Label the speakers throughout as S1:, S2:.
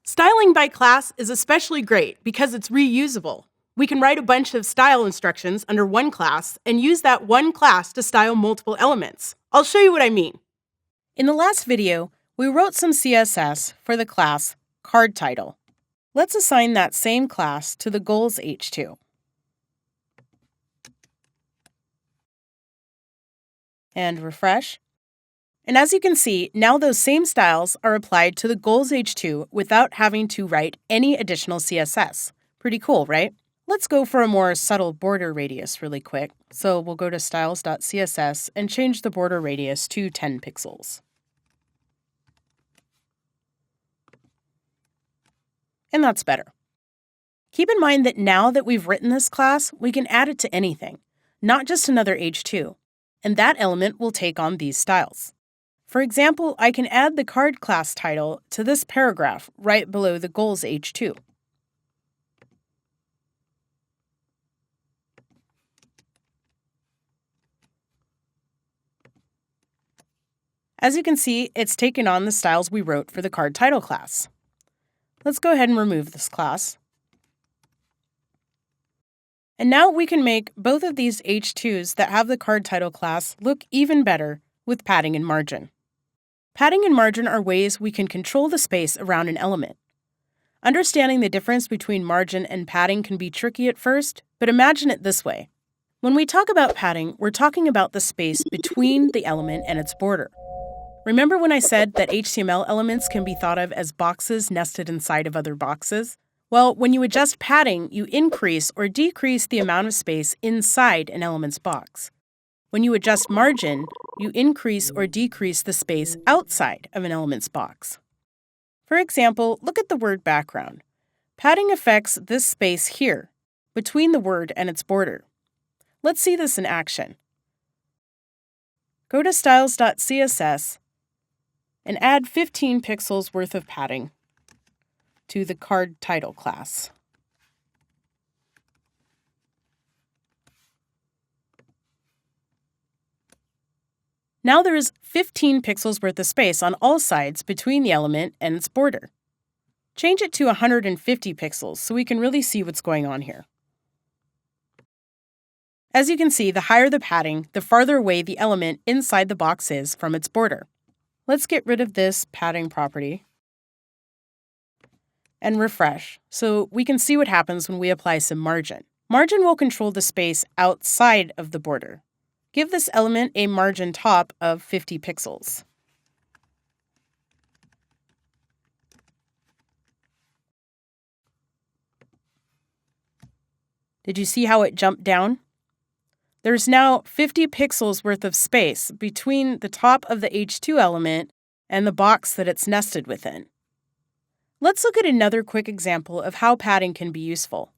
S1: Styling by class is especially great because it's reusable. We can write a bunch of style instructions under one class and use that one class to style multiple elements. I'll show you what I mean. In the last video, we wrote some CSS for the class card title. Let's assign that same class to the goals h2. And refresh. And as you can see, now those same styles are applied to the goals h2 without having to write any additional CSS. Pretty cool, right? Let's go for a more subtle border radius really quick. So we'll go to styles.css and change the border radius to 10 pixels. And that's better. Keep in mind that now that we've written this class, we can add it to anything, not just another h2. And that element will take on these styles. For example, I can add the card class title to this paragraph right below the goals h2. As you can see, it's taken on the styles we wrote for the card title class. Let's go ahead and remove this class. And now we can make both of these h2s that have the card title class look even better with padding and margin. Padding and margin are ways we can control the space around an element. Understanding the difference between margin and padding can be tricky at first, but imagine it this way. When we talk about padding, we're talking about the space between the element and its border. Remember when I said that HTML elements can be thought of as boxes nested inside of other boxes? Well, when you adjust padding, you increase or decrease the amount of space inside an element's box. When you adjust margin, you increase or decrease the space outside of an element's box. For example, look at the word background. Padding affects this space here, between the word and its border. Let's see this in action. Go to styles.css and add 15 pixels worth of padding to the card title class. Now there is 15 pixels worth of space on all sides between the element and its border. Change it to 150 pixels so we can really see what's going on here. As you can see, the higher the padding, the farther away the element inside the box is from its border. Let's get rid of this padding property and refresh so we can see what happens when we apply some margin. Margin will control the space outside of the border. Give this element a margin top of 50 pixels. Did you see how it jumped down? There's now 50 pixels worth of space between the top of the h2 element and the box that it's nested within. Let's look at another quick example of how padding can be useful.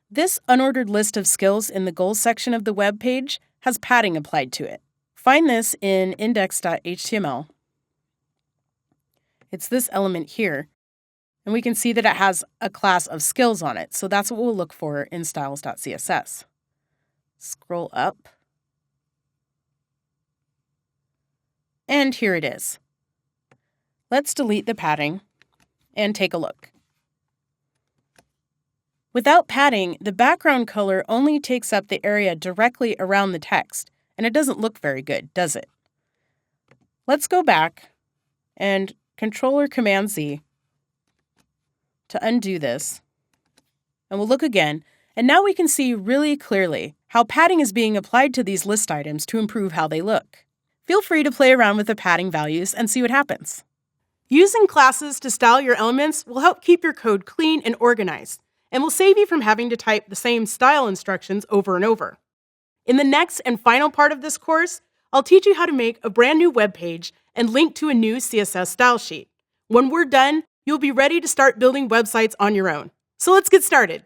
S1: This unordered list of skills in the goals section of the web page has padding applied to it. Find this in index.html. It's this element here, and we can see that it has a class of skills on it, so that's what we'll look for in styles.css. Scroll up. And here it is. Let's delete the padding and take a look. Without padding, the background color only takes up the area directly around the text, and it doesn't look very good, does it? Let's go back and Control or Command Z to undo this, and we'll look again. And now we can see really clearly how padding is being applied to these list items to improve how they look. Feel free to play around with the padding values and see what happens. Using classes to style your elements will help keep your code clean and organized, and will save you from having to type the same style instructions over and over. In the next and final part of this course, I'll teach you how to make a brand new web page and link to a new CSS style sheet. When we're done, you'll be ready to start building websites on your own. So let's get started.